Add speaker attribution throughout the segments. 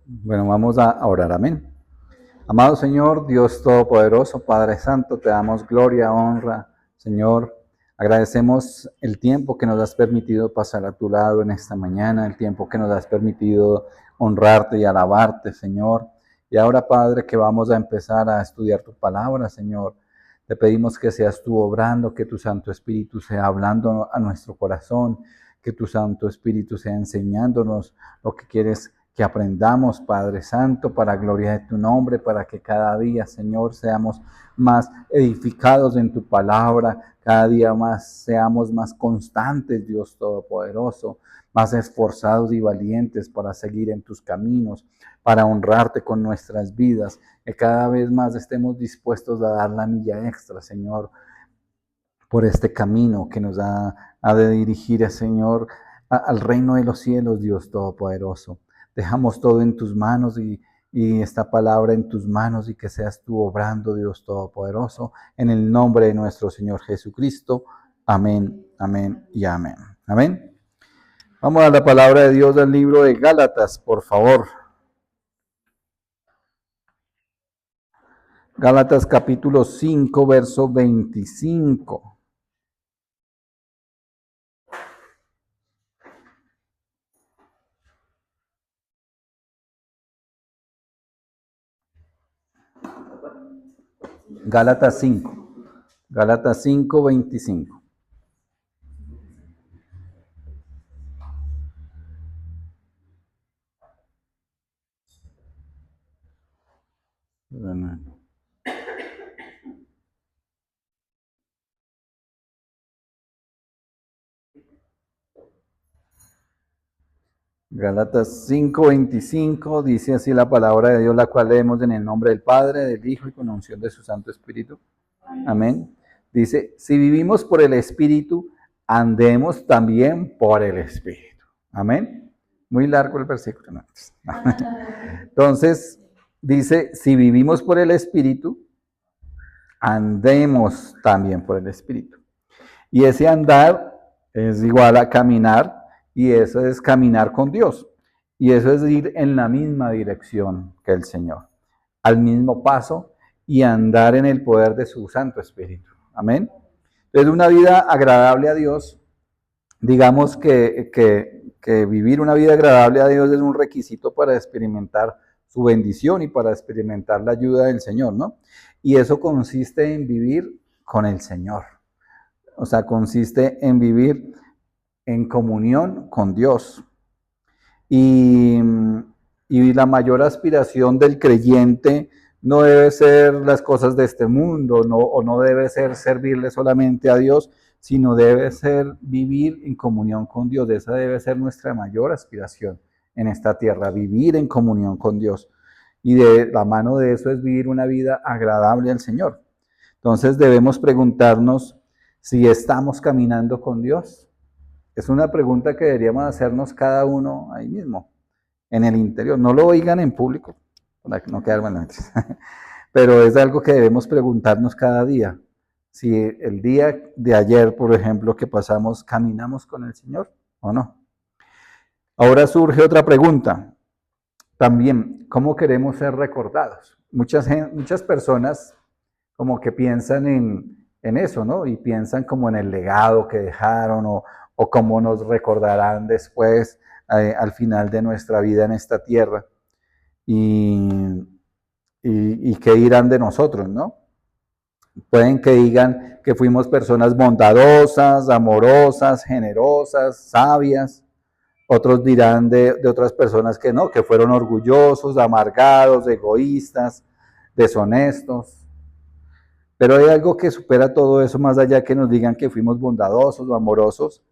Speaker 1: Bueno, vamos a orar, amén. Amado Señor, Dios Todopoderoso, Padre Santo, te damos gloria, honra, Señor. Agradecemos el tiempo que nos has permitido pasar a tu lado en esta mañana, el tiempo que nos has permitido honrarte y alabarte, Señor. Y ahora, Padre, que vamos a empezar a estudiar tu palabra, Señor. Te pedimos que seas tú obrando, que tu Santo Espíritu sea hablando a nuestro corazón, que tu Santo Espíritu sea enseñándonos lo que quieres que aprendamos, Padre Santo, para gloria de tu nombre, para que cada día, Señor, seamos más edificados en tu palabra, cada día más seamos más constantes, Dios Todopoderoso, más esforzados y valientes para seguir en tus caminos, para honrarte con nuestras vidas, que cada vez más estemos dispuestos a dar la milla extra, Señor, por este camino que nos ha de dirigir, Señor, al reino de los cielos, Dios Todopoderoso. Dejamos todo en tus manos y esta palabra en tus manos y que seas tú obrando, Dios Todopoderoso, en el nombre de nuestro Señor Jesucristo. Amén, amén y amén. Amén. Vamos a la palabra de Dios del libro de Gálatas, por favor. Gálatas capítulo 5, verso 25. Gálatas 5. Gálatas 5, 25. Gálatas 5:25 dice así la palabra de Dios, la cual leemos en el nombre del Padre, del Hijo y con unción de su Santo Espíritu. Amén. Dice, si vivimos por el Espíritu, andemos también por el Espíritu. Amén. Muy largo el versículo. ¿No? Entonces, dice, si vivimos por el Espíritu, andemos también por el Espíritu. Y ese andar es igual a caminar, y eso es caminar con Dios. Y eso es ir en la misma dirección que el Señor, al mismo paso y andar en el poder de su Santo Espíritu. Amén. Entonces, una vida agradable a Dios, digamos que vivir una vida agradable a Dios es un requisito para experimentar su bendición y para experimentar la ayuda del Señor, ¿no? Y eso consiste en vivir con el Señor. O sea, consiste en vivir en comunión con Dios. Y, y la mayor aspiración del creyente no debe ser las cosas de este mundo, no, o no debe ser servirle solamente a Dios, sino debe ser vivir en comunión con Dios. Esa debe ser nuestra mayor aspiración en esta tierra, vivir en comunión con Dios. Y de la mano de eso es vivir una vida agradable al Señor. Entonces debemos preguntarnos si estamos caminando con Dios. Es una pregunta que deberíamos hacernos cada uno ahí mismo, en el interior. No lo oigan en público, para no quedar mal. Pero es algo que debemos preguntarnos cada día. Si el día de ayer, por ejemplo, que pasamos, caminamos con el Señor o no. Ahora surge otra pregunta. También, ¿cómo queremos ser recordados? Muchas personas como que piensan en eso, ¿no? Y piensan como en el legado que dejaron o cómo nos recordarán después, al final de nuestra vida en esta tierra. Y, y qué dirán de nosotros, ¿no? Pueden que digan que fuimos personas bondadosas, amorosas, generosas, sabias. Otros dirán de otras personas que no, que fueron orgullosos, amargados, egoístas, deshonestos. Pero hay algo que supera todo eso, más allá que nos digan que fuimos bondadosos o amorosos,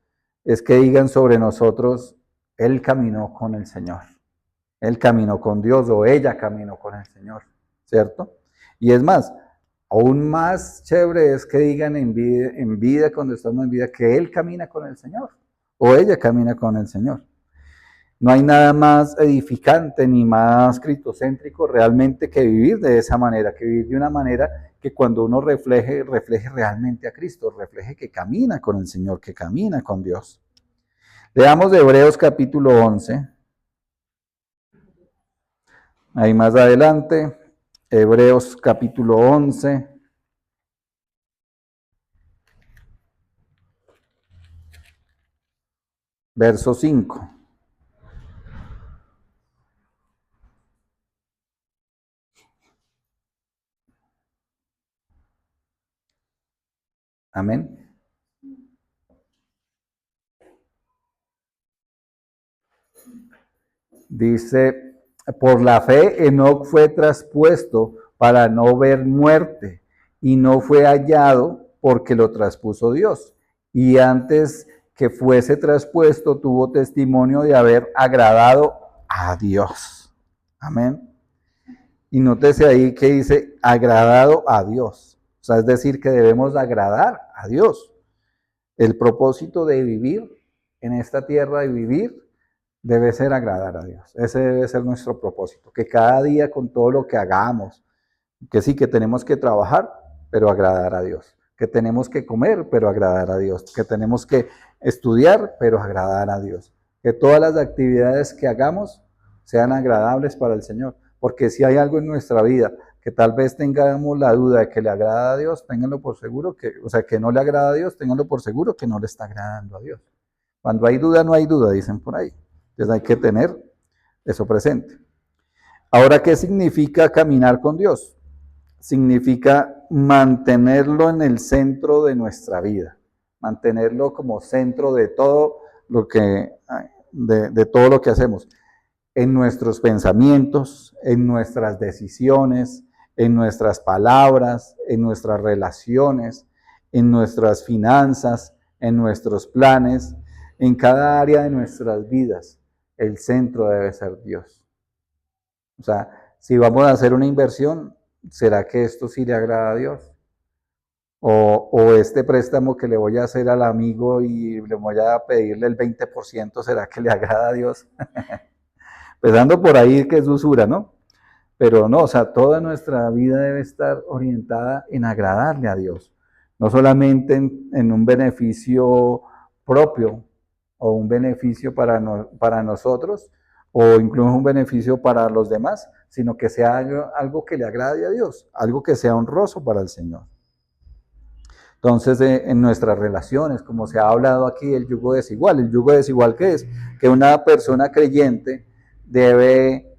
Speaker 1: es que digan sobre nosotros, Él caminó con el Señor. Él caminó con Dios o ella caminó con el Señor, ¿cierto? Y es más, aún más chévere es que digan en vida, cuando estamos en vida, que Él camina con el Señor o ella camina con el Señor. No hay nada más edificante ni más cristocéntrico realmente que vivir de esa manera, que vivir de una manera que cuando uno refleje realmente a Cristo, refleje que camina con el Señor, que camina con Dios. Leamos de Hebreos capítulo 11. Ahí más adelante, Hebreos capítulo 11, verso 5. Amén. Dice, por la fe Enoc fue traspuesto para no ver muerte y no fue hallado porque lo traspuso Dios. Y antes que fuese traspuesto tuvo testimonio de haber agradado a Dios. Amén. Y nótese ahí que dice agradado a Dios. O sea, es decir, que debemos agradar a Dios. El propósito de vivir en esta tierra, de vivir, debe ser agradar a Dios. Ese debe ser nuestro propósito. Que cada día con todo lo que hagamos, que sí, que tenemos que trabajar, pero agradar a Dios. Que tenemos que comer, pero agradar a Dios. Que tenemos que estudiar, pero agradar a Dios. Que todas las actividades que hagamos sean agradables para el Señor. Porque si hay algo en nuestra vida que tal vez tengamos la duda de que le agrada a Dios, ténganlo por seguro que, o sea, que no le agrada a Dios, ténganlo por seguro que no le está agradando a Dios. Cuando hay duda, no hay duda, dicen por ahí. Entonces hay que tener eso presente. Ahora, ¿qué significa caminar con Dios? Significa mantenerlo en el centro de nuestra vida, mantenerlo como centro de todo lo que, de todo lo que hacemos, en nuestros pensamientos, en nuestras decisiones, en nuestras palabras, en nuestras relaciones, en nuestras finanzas, en nuestros planes, en cada área de nuestras vidas. El centro debe ser Dios. O sea, si vamos a hacer una inversión, ¿será que esto sí le agrada a Dios? O este préstamo que le voy a hacer al amigo y le voy a pedirle el 20%, ¿será que le agrada a Dios? Empezando por ahí que es usura, ¿no? Pero no, o sea, toda nuestra vida debe estar orientada en agradarle a Dios, no solamente en un beneficio propio o un beneficio para nosotros o incluso un beneficio para los demás, sino que sea algo que le agrade a Dios, algo que sea honroso para el Señor. Entonces, en nuestras relaciones, como se ha hablado aquí, el yugo desigual. ¿El yugo desigual qué es? Que una persona creyente debe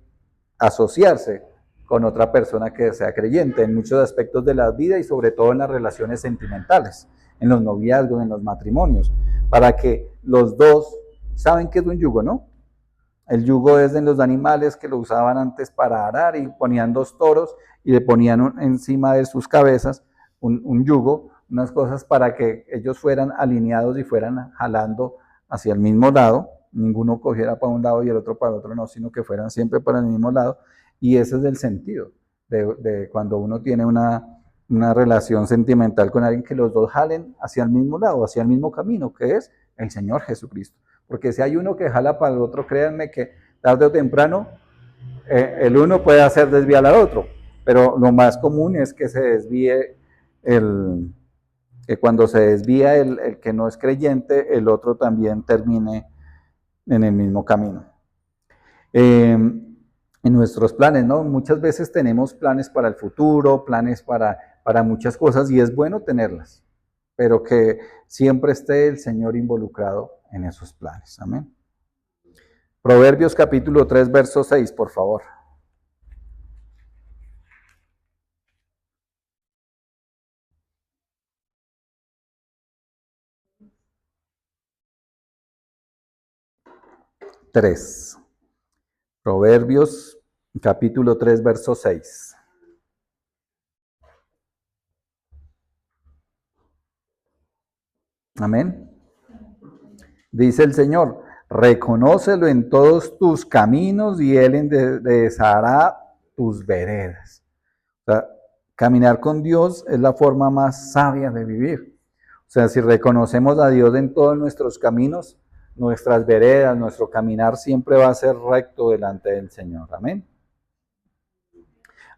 Speaker 1: asociarse con otra persona que sea creyente en muchos aspectos de la vida y sobre todo en las relaciones sentimentales, en los noviazgos, en los matrimonios, para que los dos saben qué es un yugo, ¿no? El yugo es de los animales que lo usaban antes para arar y ponían dos toros y le ponían encima de sus cabezas un yugo, unas cosas para que ellos fueran alineados y fueran jalando hacia el mismo lado, ninguno cogiera para un lado y el otro para el otro, no, sino que fueran siempre para el mismo lado. Y ese es el sentido de cuando uno tiene una relación sentimental con alguien, que los dos jalen hacia el mismo lado, hacia el mismo camino, que es el Señor Jesucristo. Porque si hay uno que jala para el otro, créanme que tarde o temprano el uno puede hacer desviar al otro. Pero lo más común es que se desvíe que cuando se desvía el que no es creyente, el otro también termine en el mismo camino. En nuestros planes, ¿no? Muchas veces tenemos planes para el futuro, planes para muchas cosas, y es bueno tenerlas, pero que siempre esté el Señor involucrado en esos planes. Amén. Proverbios capítulo 3, verso 6, por favor. Tres. Proverbios capítulo 3, verso 6. Amén. Dice el Señor, reconócelo en todos tus caminos y Él enderezará tus veredas. O sea, caminar con Dios es la forma más sabia de vivir. O sea, si reconocemos a Dios en todos nuestros caminos, nuestras veredas, nuestro caminar siempre va a ser recto delante del Señor. Amén.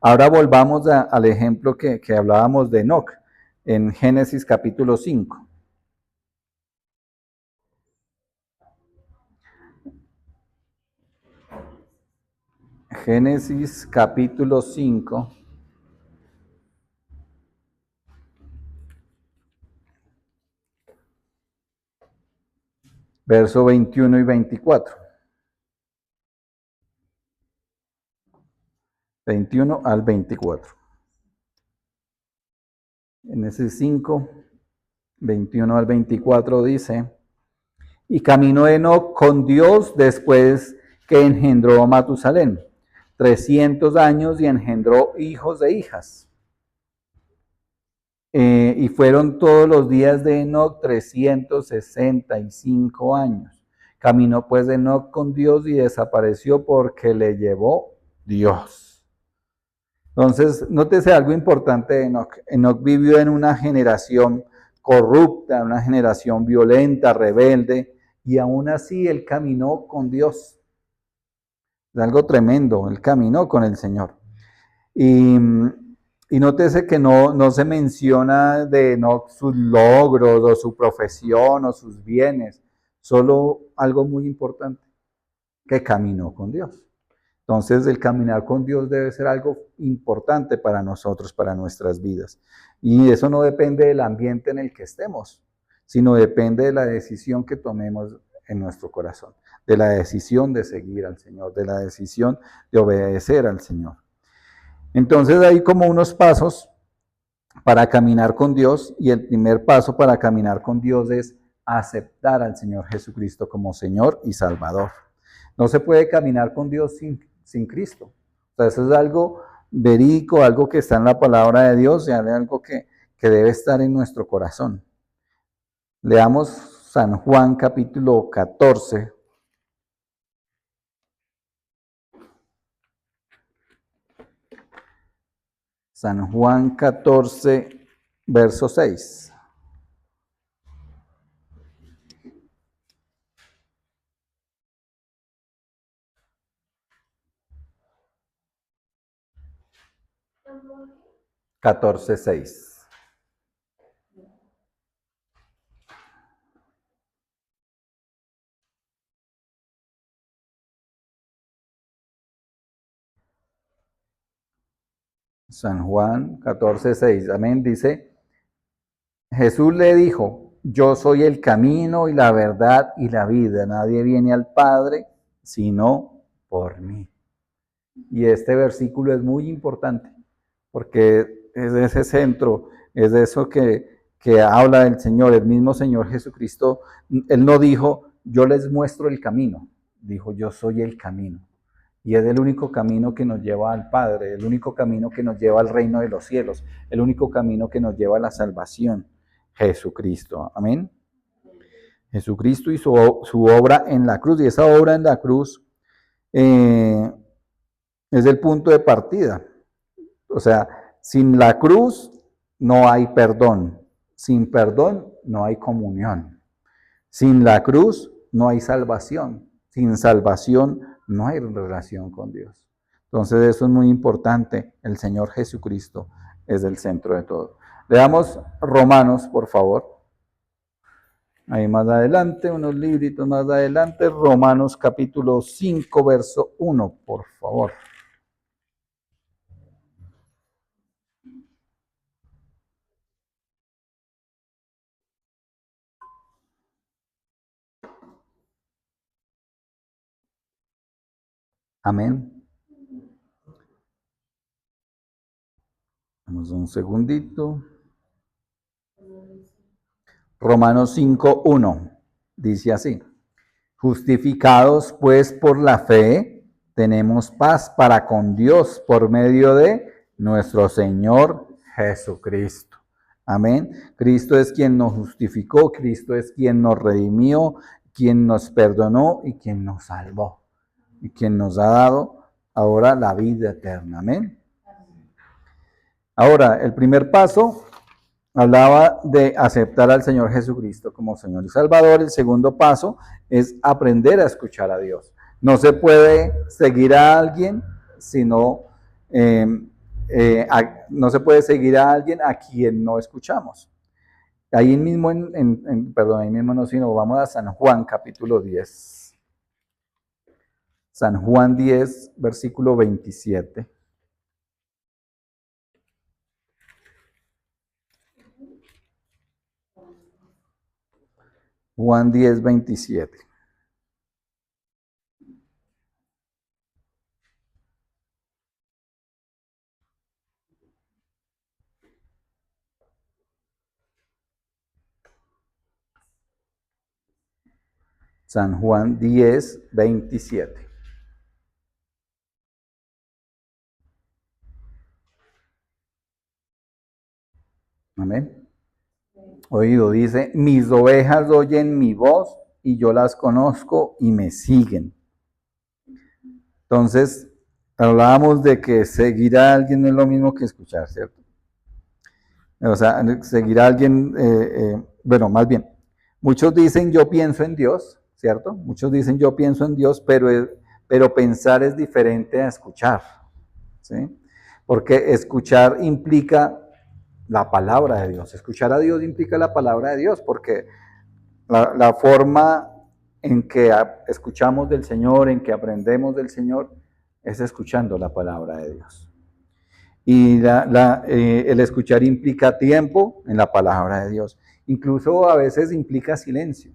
Speaker 1: Ahora volvamos al ejemplo que hablábamos de Enoc en Génesis capítulo 5. Génesis capítulo 5. Verso 21 y 24. 21 al 24. Génesis 5, 21 al 24 dice: y caminó Enoc con Dios después que engendró a Matusalén 300 años y engendró hijos e hijas. Y fueron todos los días de Enoc 365 años. Caminó pues Enoc con Dios y desapareció porque le llevó Dios. Entonces, nótese algo importante de Enoc. Enoc vivió en una generación corrupta, una generación violenta, rebelde, y aún así él caminó con Dios. Es algo tremendo, él caminó con el Señor. Y nótese que no se menciona de Enoc sus logros o su profesión o sus bienes, solo algo muy importante, que caminó con Dios. Entonces, el caminar con Dios debe ser algo importante para nosotros, para nuestras vidas. Y eso no depende del ambiente en el que estemos, sino depende de la decisión que tomemos en nuestro corazón, de la decisión de seguir al Señor, de la decisión de obedecer al Señor. Entonces, hay como unos pasos para caminar con Dios, y el primer paso para caminar con Dios es aceptar al Señor Jesucristo como Señor y Salvador. No se puede caminar con Dios sin Cristo. O sea, eso es algo verídico, algo que está en la palabra de Dios y algo que debe estar en nuestro corazón. Leamos San Juan capítulo 14. San Juan 14, verso 6. Catorce, 6. San Juan 14, 6. Amén. Dice, Jesús le dijo, yo soy el camino y la verdad y la vida. Nadie viene al Padre sino por mí. Y este versículo es muy importante porque es de ese centro, es de eso que habla del Señor, el mismo Señor Jesucristo. Él no dijo, yo les muestro el camino, dijo, yo soy el camino. Y es el único camino que nos lleva al Padre, el único camino que nos lleva al reino de los cielos, el único camino que nos lleva a la salvación, Jesucristo. Amén. Jesucristo y su obra en la cruz, y esa obra en la cruz es el punto de partida. O sea, sin la cruz no hay perdón, sin perdón no hay comunión, sin la cruz no hay salvación, sin salvación no hay relación con Dios. Entonces eso es muy importante, el Señor Jesucristo es el centro de todo. Leamos Romanos, por favor. Ahí más adelante, unos libritos más adelante, Romanos capítulo 5, verso 1, por favor. Amén. Vamos un segundito. Romanos 5, 1 dice así: justificados pues por la fe, tenemos paz para con Dios por medio de nuestro Señor Jesucristo. Amén. Cristo es quien nos justificó, Cristo es quien nos redimió, quien nos perdonó y quien nos salvó. Y quien nos ha dado ahora la vida eterna. Amén. Ahora, el primer paso hablaba de aceptar al Señor Jesucristo como Señor y Salvador. El segundo paso es aprender a escuchar a Dios. No se puede seguir a alguien sino no se puede seguir a alguien a quien no escuchamos. Ahí mismo, ahí mismo no, sino vamos a San Juan capítulo 10. San Juan 10, versículo 27. Juan 10, 27. San Juan 10, 27. Amén. Oído, dice, mis ovejas oyen mi voz y yo las conozco y me siguen. Entonces, hablábamos de que seguir a alguien no es lo mismo que escuchar, ¿cierto? O sea, seguir a alguien, bueno, más bien, muchos dicen yo pienso en Dios, ¿cierto? Muchos dicen yo pienso en Dios, pero pensar es diferente a escuchar, ¿sí? Porque escuchar implica la palabra de Dios. Escuchar a Dios implica la palabra de Dios, porque la forma en que escuchamos del Señor, en que aprendemos del Señor, es escuchando la palabra de Dios. Y el escuchar implica tiempo en la palabra de Dios. Incluso a veces implica silencio,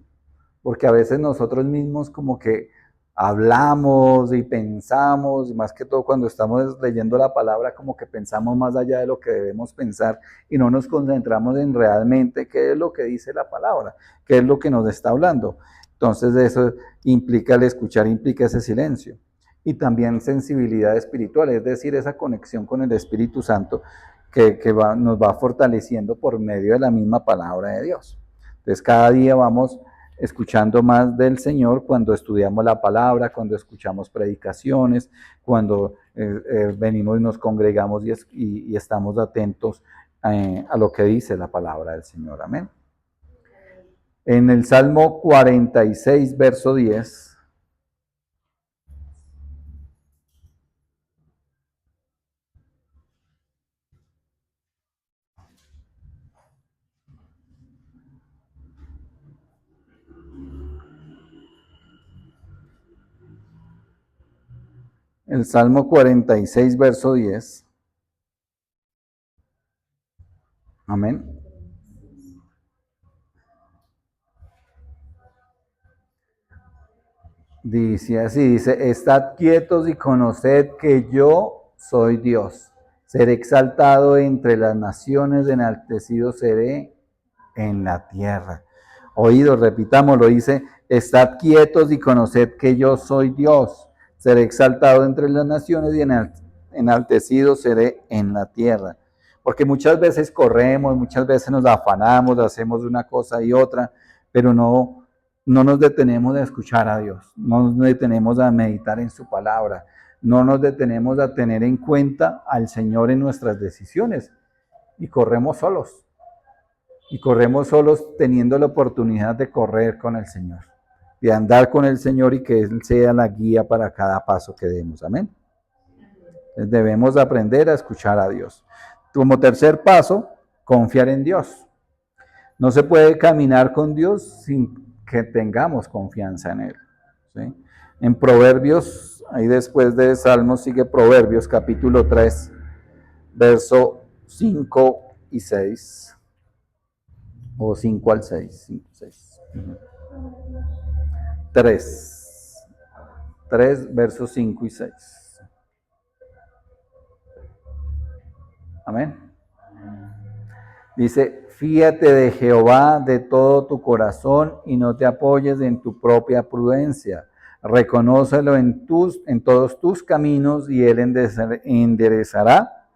Speaker 1: porque a veces nosotros mismos como que hablamos y pensamos, y más que todo cuando estamos leyendo la palabra, como que pensamos más allá de lo que debemos pensar y no nos concentramos en realmente qué es lo que dice la palabra, qué es lo que nos está hablando. Entonces eso implica, el escuchar implica ese silencio. Y también sensibilidad espiritual, es decir, esa conexión con el Espíritu Santo que nos va fortaleciendo por medio de la misma palabra de Dios. Entonces cada día vamos escuchando más del Señor cuando estudiamos la palabra, cuando escuchamos predicaciones, cuando venimos y nos congregamos y estamos atentos a lo que dice la palabra del Señor. Amén. En el Salmo 46, verso 10. El Salmo 46, verso 10. Amén. Dice así, dice, estad quietos y conoced que yo soy Dios. Seré exaltado entre las naciones, enaltecido seré en la tierra. Oídos, repitámoslo, dice, estad quietos y conoced que yo soy Dios. Seré exaltado entre las naciones y enaltecido seré en la tierra. Porque muchas veces corremos, muchas veces nos afanamos, hacemos una cosa y otra, pero no nos detenemos a escuchar a Dios, no nos detenemos a meditar en su palabra, no nos detenemos a tener en cuenta al Señor en nuestras decisiones y corremos solos. Y corremos solos teniendo la oportunidad de correr con el Señor, de andar con el Señor y que Él sea la guía para cada paso que demos. Amén. Entonces debemos aprender a escuchar a Dios. Como tercer paso, confiar en Dios. No se puede caminar con Dios sin que tengamos confianza en Él. ¿Sí? En Proverbios, ahí después de Salmos sigue Proverbios capítulo 3, verso 5 y 6. O 5 al 6. 5, 6. 3. 3, versos 5 y 6. Amén. Dice, fíate de Jehová de todo tu corazón y no te apoyes en tu propia prudencia. Reconócelo en todos tus caminos y Él enderezará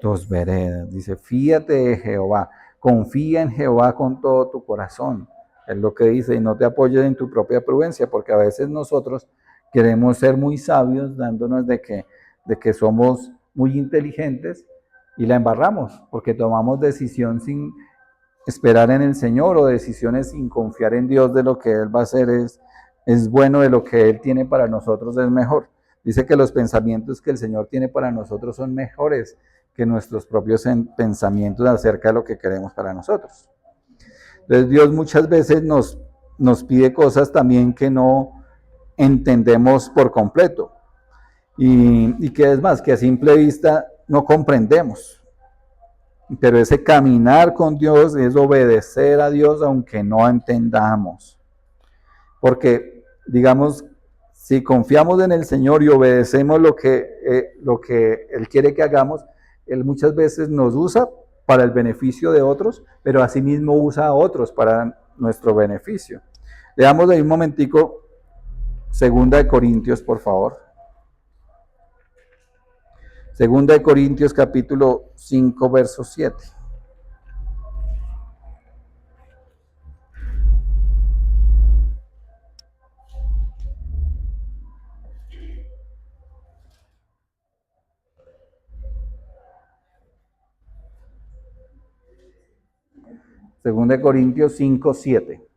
Speaker 1: tus veredas. Dice, fíate de Jehová. Confía en Jehová con todo tu corazón. Es lo que dice, y no te apoyes en tu propia prudencia, porque a veces nosotros queremos ser muy sabios, dándonos de que somos muy inteligentes y la embarramos, porque tomamos decisión sin esperar en el Señor o decisiones sin confiar en Dios de lo que Él va a hacer es bueno, de lo que Él tiene para nosotros es mejor. Dice que los pensamientos que el Señor tiene para nosotros son mejores que nuestros propios pensamientos acerca de lo que queremos para nosotros. Entonces Dios muchas veces nos pide cosas también que no entendemos por completo. Y que es más, que a simple vista no comprendemos. Pero ese caminar con Dios es obedecer a Dios aunque no entendamos. Porque, digamos, si confiamos en el Señor y obedecemos lo que Él quiere que hagamos, Él muchas veces nos usa para el beneficio de otros, pero asimismo usa a otros para nuestro beneficio. Leamos ahí un momentico, 2 Corintios, por favor. 2 Corintios capítulo 5, verso 7. Segunda de Corintios 5, 7.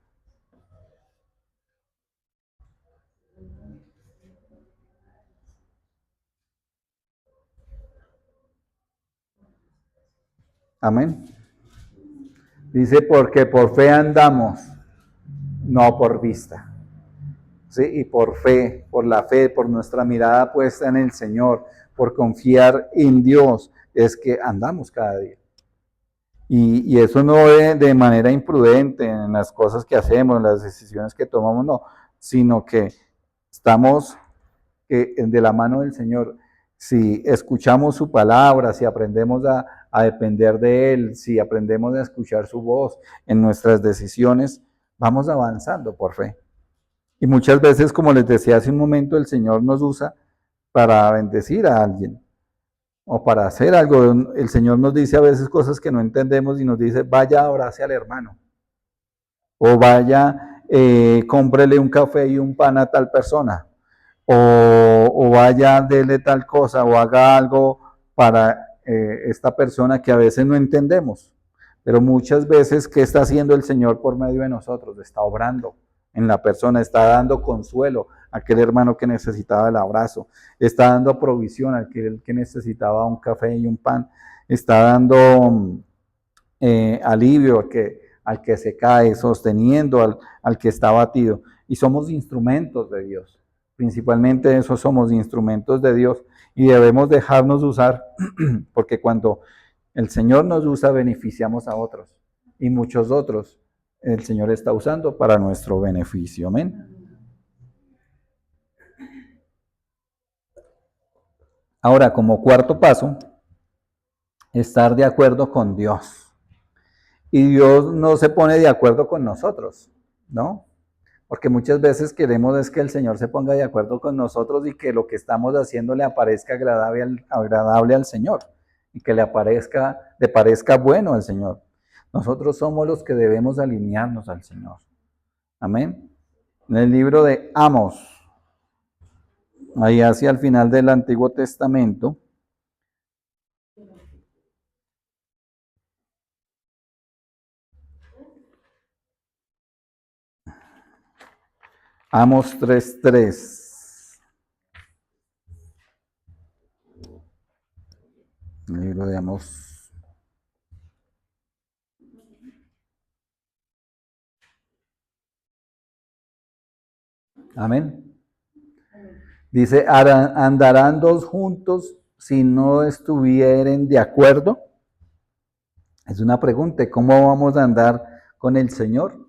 Speaker 1: Amén. Dice, porque por fe andamos, no por vista. ¿Sí? Y por fe, por la fe, por nuestra mirada puesta en el Señor, por confiar en Dios, es que andamos cada día. Y eso no de manera imprudente en las cosas que hacemos, en las decisiones que tomamos, no, sino que estamos de la mano del Señor. Si escuchamos su palabra, si aprendemos a depender de Él, si aprendemos a escuchar su voz en nuestras decisiones, vamos avanzando por fe. Y muchas veces, como les decía hace un momento, el Señor nos usa para bendecir a alguien o para hacer algo. El Señor nos dice a veces cosas que no entendemos y nos dice, vaya, abrace al hermano. O vaya, cómprele un café y un pan a tal persona. O vaya, dele tal cosa o haga algo para esta persona que a veces no entendemos. Pero muchas veces, ¿qué está haciendo el Señor por medio de nosotros? Está obrando en la persona, está dando consuelo a aquel hermano que necesitaba el abrazo, está dando provisión a aquel que necesitaba un café y un pan, está dando alivio al que se cae, sosteniendo al que está abatido. Y somos instrumentos de Dios. Principalmente eso, somos instrumentos de Dios y debemos dejarnos usar, porque cuando el Señor nos usa, beneficiamos a otros y muchos otros el Señor está usando para nuestro beneficio. Amén. Ahora, como cuarto paso, estar de acuerdo con Dios. Y Dios no se pone de acuerdo con nosotros, ¿no? Porque muchas veces queremos es que el Señor se ponga de acuerdo con nosotros y que lo que estamos haciendo le aparezca agradable al Señor y que le parezca bueno al Señor. Nosotros somos los que debemos alinearnos al Señor. Amén. En el libro de Amos, ahí hacia el final del Antiguo Testamento, Amos 3:3. El libro de Amos. Amén. Dice, ¿andarán dos juntos si no estuvieren de acuerdo? Es una pregunta, ¿cómo vamos a andar con el Señor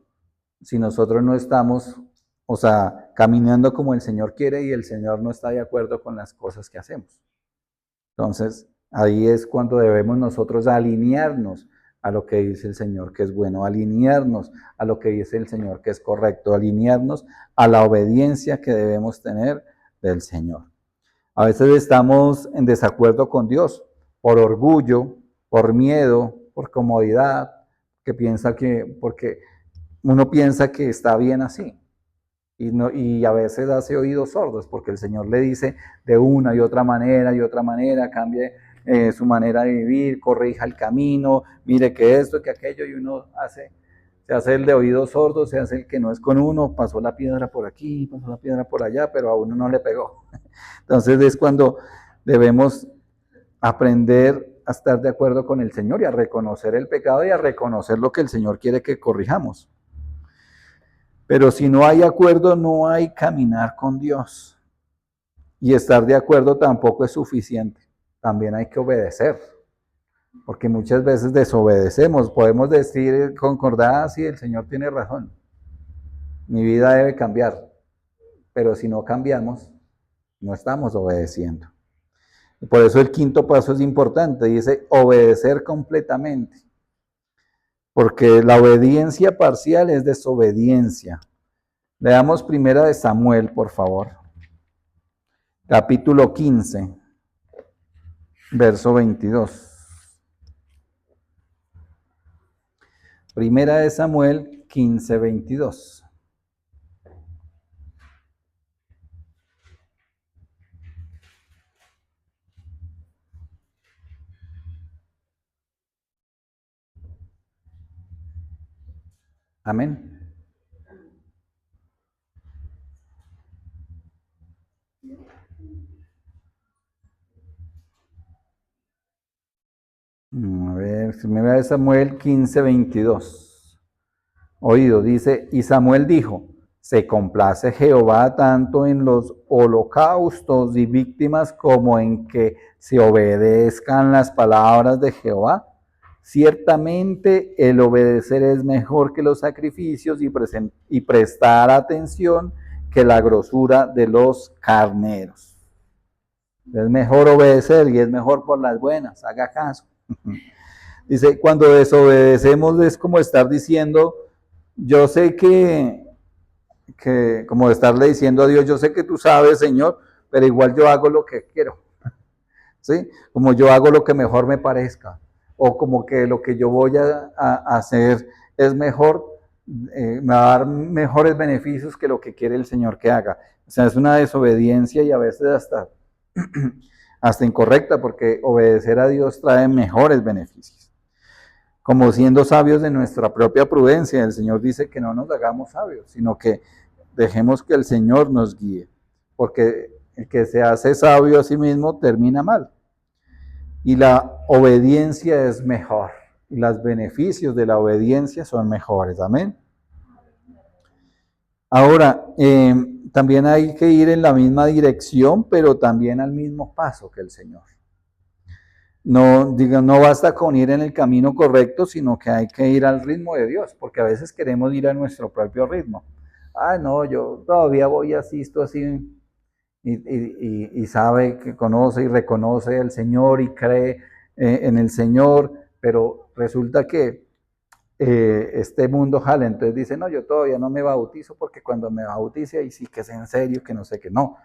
Speaker 1: si nosotros no estamos, o sea, caminando como el Señor quiere y el Señor no está de acuerdo con las cosas que hacemos? Entonces, ahí es cuando debemos nosotros alinearnos a lo que dice el Señor que es bueno, alinearnos a lo que dice el Señor que es correcto, alinearnos a la obediencia que debemos tener del Señor. A veces estamos en desacuerdo con Dios por orgullo, por miedo, por comodidad, porque uno piensa que está bien así. Y a veces hace oídos sordos porque el Señor le dice de una y otra manera, cambie su manera de vivir, corrija el camino, mire que esto, que aquello, y uno se hace el de oídos sordos, se hace el que no es con uno, pasó la piedra por aquí, pasó la piedra por allá, pero a uno no le pegó. Entonces es cuando debemos aprender a estar de acuerdo con el Señor y a reconocer el pecado y a reconocer lo que el Señor quiere que corrijamos. Pero si no hay acuerdo, no hay caminar con Dios. Y estar de acuerdo tampoco es suficiente. También hay que obedecer. Porque muchas veces desobedecemos. Podemos decir, concordar, sí, el Señor tiene razón. Mi vida debe cambiar. Pero si no cambiamos, no estamos obedeciendo. Y por eso el quinto paso es importante. Dice, obedecer completamente. Porque la obediencia parcial es desobediencia. Leamos primera de Samuel, por favor. Capítulo 15, verso 22. Primera de Samuel 15, 22. Amén. A ver, primera de Samuel 15, 22. Oído, dice, y Samuel dijo, se complace Jehová tanto en los holocaustos y víctimas como en que se obedezcan las palabras de Jehová. Ciertamente el obedecer es mejor que los sacrificios y prestar atención que la grosura de los carneros. Es mejor obedecer y es mejor por las buenas, haga caso. Dice, cuando desobedecemos es como estar diciendo, yo sé que como estarle diciendo a Dios, yo sé que tú sabes, Señor, pero igual yo hago lo que quiero. ¿Sí? Como yo hago lo que mejor me parezca. O como que lo que yo voy a hacer es mejor, me va a dar mejores beneficios que lo que quiere el Señor que haga. O sea, es una desobediencia y a veces hasta incorrecta, porque obedecer a Dios trae mejores beneficios. Como siendo sabios de nuestra propia prudencia, el Señor dice que no nos hagamos sabios, sino que dejemos que el Señor nos guíe, porque el que se hace sabio a sí mismo termina mal. Y la obediencia es mejor, y los beneficios de la obediencia son mejores. Amén. Ahora, también hay que ir en la misma dirección, pero también al mismo paso que el Señor. No, no basta con ir en el camino correcto, sino que hay que ir al ritmo de Dios, porque a veces queremos ir a nuestro propio ritmo. No, yo todavía voy así, esto así, y sabe que conoce y reconoce al Señor y cree en el Señor, pero resulta que este mundo jala, entonces dice, no, yo todavía no me bautizo porque cuando me bautice ahí sí que es en serio, que no sé qué, no.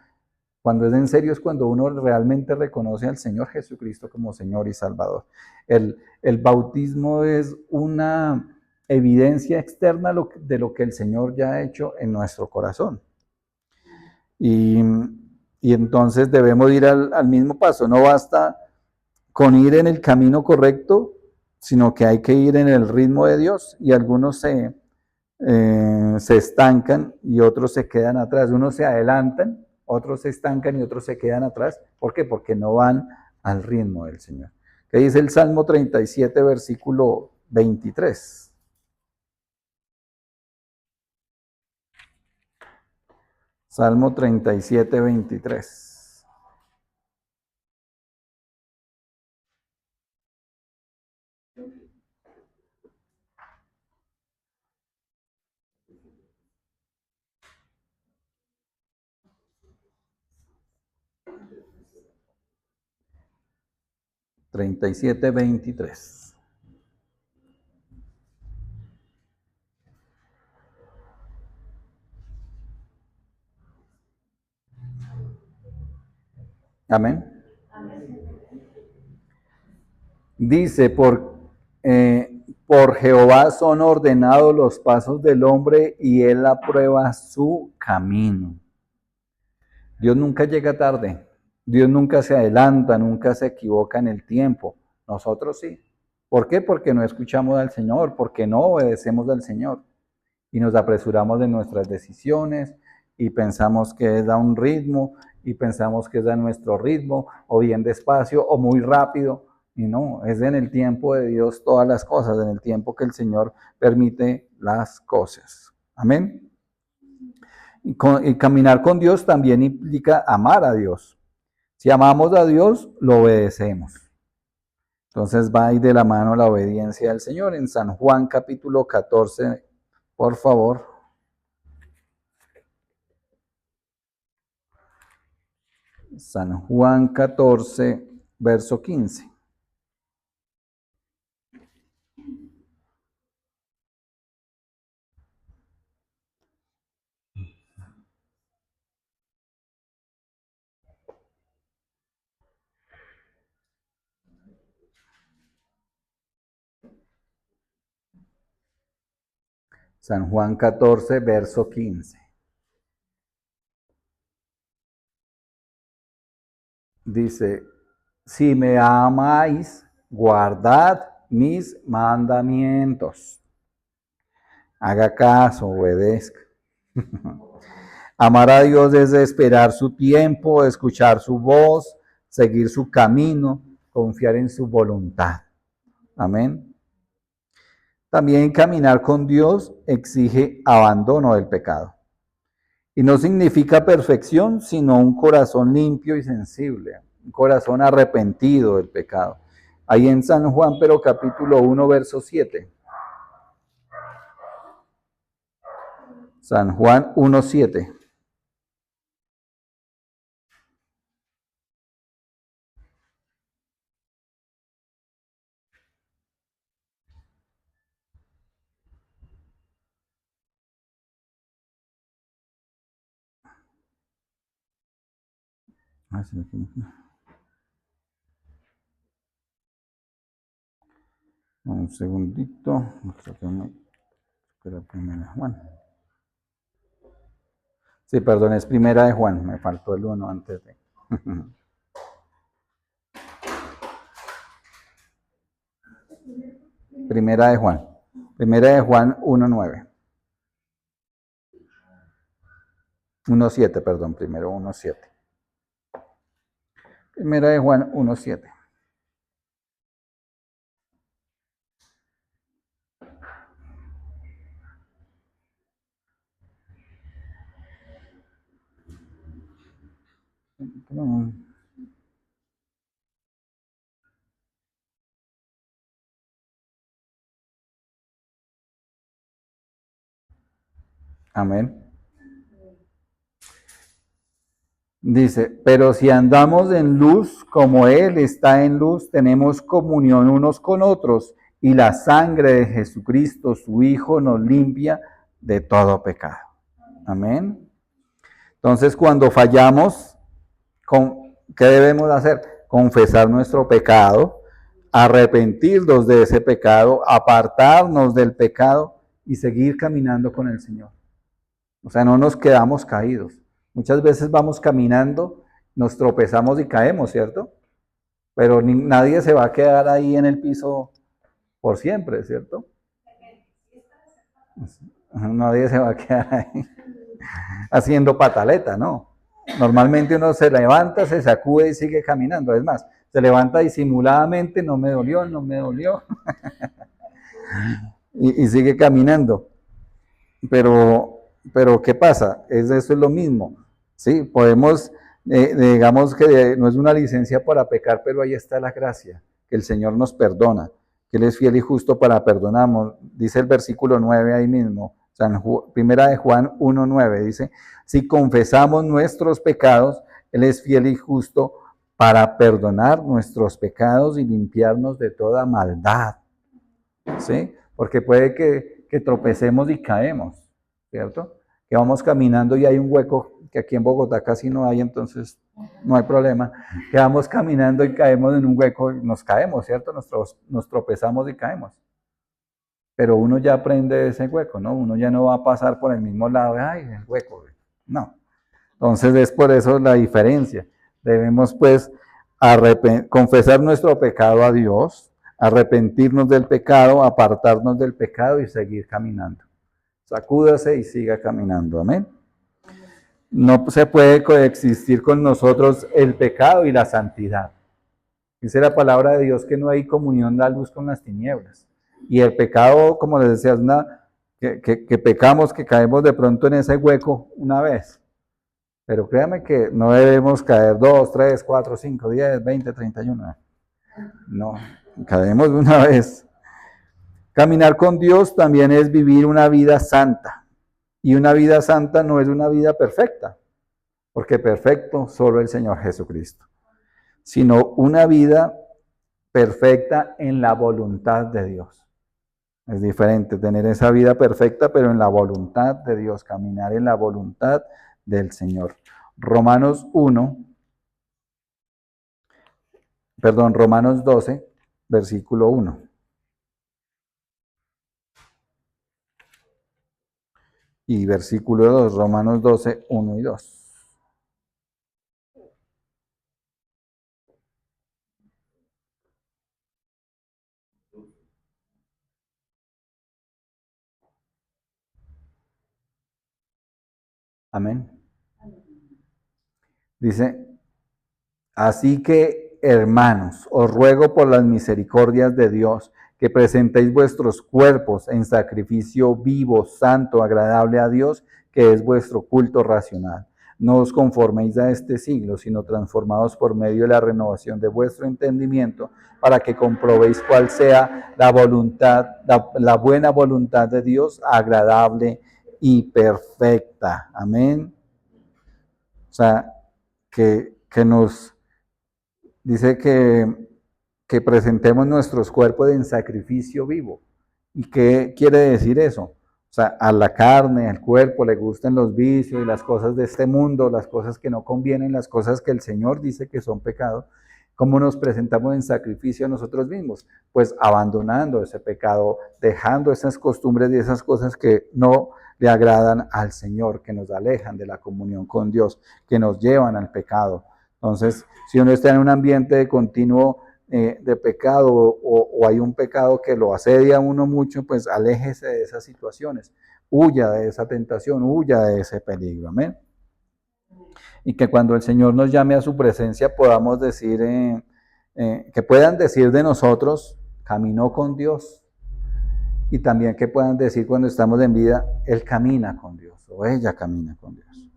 Speaker 1: Cuando es en serio es cuando uno realmente reconoce al Señor Jesucristo como Señor y Salvador. El bautismo es una evidencia externa de lo que el Señor ya ha hecho en nuestro corazón. Y entonces debemos ir al mismo paso. No basta con ir en el camino correcto, sino que hay que ir en el ritmo de Dios. Y algunos se estancan y otros se quedan atrás. Unos se adelantan, otros se estancan y otros se quedan atrás. ¿Por qué? Porque no van al ritmo del Señor. ¿Qué dice el Salmo 37, versículo 23? Salmo 37, 23. Siete 23. Amén. Dice, por Jehová son ordenados los pasos del hombre y él aprueba su camino. Dios nunca llega tarde, Dios nunca se adelanta, nunca se equivoca en el tiempo. Nosotros sí. ¿Por qué? Porque no escuchamos al Señor, porque no obedecemos al Señor y nos apresuramos en nuestras decisiones y pensamos que es a un ritmo y pensamos que es a nuestro ritmo o bien despacio o muy rápido. Y no, es en el tiempo de Dios todas las cosas, en el tiempo que el Señor permite las cosas. Amén. Y caminar con Dios también implica amar a Dios. Si amamos a Dios, lo obedecemos. Entonces va ahí de la mano la obediencia al Señor. En San Juan capítulo 14, por favor. San Juan 14, verso 15. San Juan 14, verso 15. Dice, si me amáis, guardad mis mandamientos. Haga caso, obedezca. Amar a Dios es esperar su tiempo, escuchar su voz, seguir su camino, confiar en su voluntad. Amén. También caminar con Dios exige abandono del pecado. Y no significa perfección, sino un corazón limpio y sensible, un corazón arrepentido del pecado. Ahí en San Juan, pero capítulo 1, verso 7. San Juan 1, 7. Un segundito. Creo primera de Juan. Sí, perdón, es primera de Juan. Me faltó el 1 antes de. Primera de Juan. Primera de Juan 1:9. 1:7, perdón, primero 1:7. Primera de Juan 1:7. Amén. Dice, pero si andamos en luz como Él está en luz, tenemos comunión unos con otros y la sangre de Jesucristo, su Hijo, nos limpia de todo pecado. Amén. Entonces, cuando fallamos, ¿qué debemos hacer? Confesar nuestro pecado, arrepentirnos de ese pecado, apartarnos del pecado y seguir caminando con el Señor. O sea, no nos quedamos caídos. Muchas veces vamos caminando, nos tropezamos y caemos, ¿cierto? Pero nadie se va a quedar ahí en el piso por siempre, ¿cierto? Nadie se va a quedar ahí haciendo pataleta, ¿no? Normalmente uno se levanta, se sacude y sigue caminando. Es más, se levanta disimuladamente, no me dolió, no me dolió. y sigue caminando. Pero ¿qué pasa? Eso es lo mismo. Sí, podemos, digamos que no es una licencia para pecar, pero ahí está la gracia, que el Señor nos perdona, que Él es fiel y justo para perdonarnos. Dice el versículo 9 ahí mismo, primera de Juan 1:9, dice, si confesamos nuestros pecados, Él es fiel y justo para perdonar nuestros pecados y limpiarnos de toda maldad. ¿Sí? Porque puede que tropecemos y caemos, ¿cierto? Que vamos caminando y hay un hueco que aquí en Bogotá casi no hay, entonces no hay problema. Que vamos caminando y caemos en un hueco y nos caemos, ¿cierto? Nos tropezamos y caemos. Pero uno ya aprende de ese hueco, ¿no? Uno ya no va a pasar por el mismo lado, ay, el hueco. No. Entonces es por eso la diferencia. Debemos pues confesar nuestro pecado a Dios, arrepentirnos del pecado, apartarnos del pecado y seguir caminando. Sacúdase y siga caminando. Amén. No se puede coexistir con nosotros el pecado y la santidad. Dice la palabra de Dios que no hay comunión de la luz con las tinieblas. Y el pecado, como les decía, es una que pecamos, que caemos de pronto en ese hueco una vez. Pero créame que no debemos caer 2, 3, 4, 5, 10, 20, 31. No, caemos de una vez. Caminar con Dios también es vivir una vida santa. Y una vida santa no es una vida perfecta, porque perfecto solo el Señor Jesucristo, sino una vida perfecta en la voluntad de Dios. Es diferente tener esa vida perfecta, pero en la voluntad de Dios, caminar en la voluntad del Señor. Romanos 12, versículo 1. Y versículo 2, Romanos 12, 1 y 2. Amén. Dice, así que, hermanos, os ruego por las misericordias de Dios, que presentéis vuestros cuerpos en sacrificio vivo, santo, agradable a Dios, que es vuestro culto racional. No os conforméis a este siglo, sino transformados por medio de la renovación de vuestro entendimiento, para que comprobéis cuál sea la voluntad, la buena voluntad de Dios, agradable y perfecta. Amén. O sea, que nos dice que presentemos nuestros cuerpos en sacrificio vivo. ¿Y qué quiere decir eso? O sea, a la carne, al cuerpo le gustan los vicios y las cosas de este mundo, las cosas que no convienen, las cosas que el Señor dice que son pecado. ¿Cómo nos presentamos en sacrificio a nosotros mismos? Pues abandonando ese pecado, dejando esas costumbres y esas cosas que no le agradan al Señor, que nos alejan de la comunión con Dios, que nos llevan al pecado. Entonces, si uno está en un ambiente de continuo de pecado o hay un pecado que lo asedia a uno mucho, pues aléjese de esas situaciones, huya de esa tentación, huya de ese peligro. Amén. Y que cuando el Señor nos llame a su presencia podamos decir, que puedan decir de nosotros, caminó con Dios. Y también que puedan decir cuando estamos en vida, Él camina con Dios o ella camina con Dios.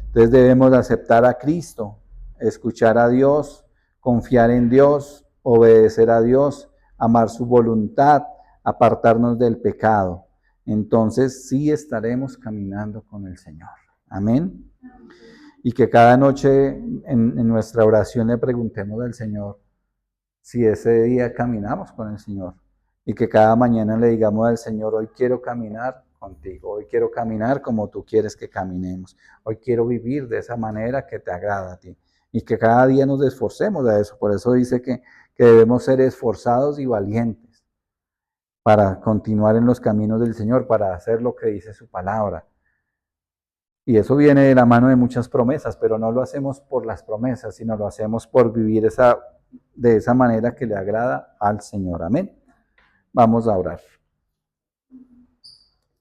Speaker 1: Entonces debemos aceptar a Cristo, escuchar a Dios, confiar en Dios, obedecer a Dios, amar su voluntad, apartarnos del pecado. Entonces sí estaremos caminando con el Señor. Amén. Y que cada noche en nuestra oración le preguntemos al Señor si ese día caminamos con el Señor. Y que cada mañana le digamos al Señor, hoy quiero caminar contigo, hoy quiero caminar como tú quieres que caminemos, hoy quiero vivir de esa manera que te agrada a ti. Y que cada día nos esforcemos de eso. Por eso dice que debemos ser esforzados y valientes para continuar en los caminos del Señor, para hacer lo que dice su palabra. Y eso viene de la mano de muchas promesas, pero no lo hacemos por las promesas, sino lo hacemos por vivir de esa manera que le agrada al Señor. Amén. Vamos a orar.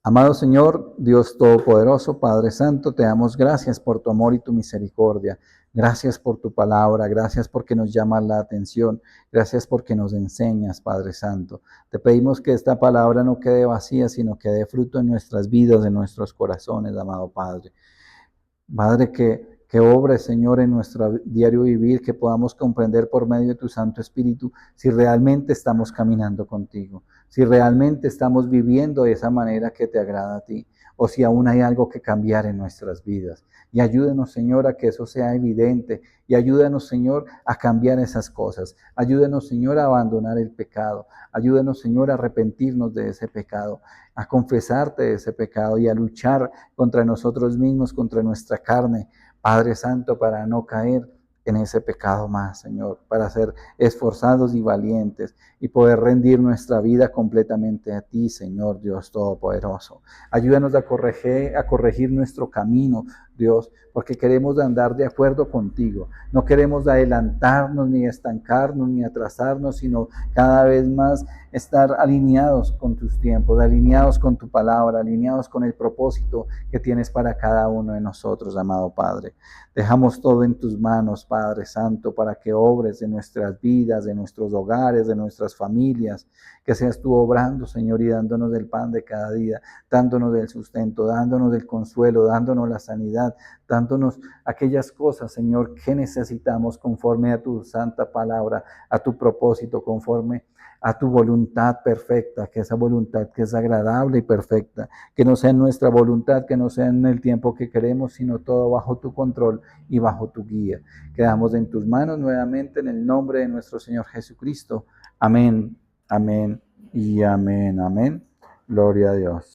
Speaker 1: Amado Señor, Dios Todopoderoso, Padre Santo, te damos gracias por tu amor y tu misericordia. Gracias por tu palabra, gracias porque nos llamas la atención, gracias porque nos enseñas, Padre Santo. Te pedimos que esta palabra no quede vacía, sino que dé fruto en nuestras vidas, en nuestros corazones, amado Padre. Padre, que obre, Señor, en nuestro diario vivir, que podamos comprender por medio de tu Santo Espíritu si realmente estamos caminando contigo, si realmente estamos viviendo de esa manera que te agrada a ti, o si aún hay algo que cambiar en nuestras vidas. Y ayúdenos, Señor, a que eso sea evidente, y ayúdenos, Señor, a cambiar esas cosas. Ayúdenos, Señor, a abandonar el pecado. Ayúdenos, Señor, a arrepentirnos de ese pecado, a confesarte de ese pecado y a luchar contra nosotros mismos, contra nuestra carne, Padre Santo, para no caer en ese pecado más, Señor, para ser esforzados y valientes y poder rendir nuestra vida completamente a ti, Señor Dios Todopoderoso. Ayúdanos a corregir nuestro camino, Dios, porque queremos andar de acuerdo contigo. No queremos adelantarnos, ni estancarnos, ni atrasarnos, sino cada vez más estar alineados con tus tiempos, alineados con tu palabra, alineados con el propósito que tienes para cada uno de nosotros, amado Padre. Dejamos todo en tus manos, Padre Santo, para que obres en nuestras vidas, en nuestros hogares, de nuestras familias, que seas tú obrando, Señor, y dándonos del pan de cada día, dándonos del sustento, dándonos del consuelo, dándonos la sanidad, dándonos aquellas cosas, Señor, que necesitamos conforme a tu santa palabra, a tu propósito, conforme a tu voluntad perfecta, que esa voluntad que es agradable y perfecta, que no sea en nuestra voluntad, que no sea en el tiempo que queremos, sino todo bajo tu control y bajo tu guía. Quedamos en tus manos nuevamente en el nombre de nuestro Señor Jesucristo. Amén, amén y amén, amén. Gloria a Dios.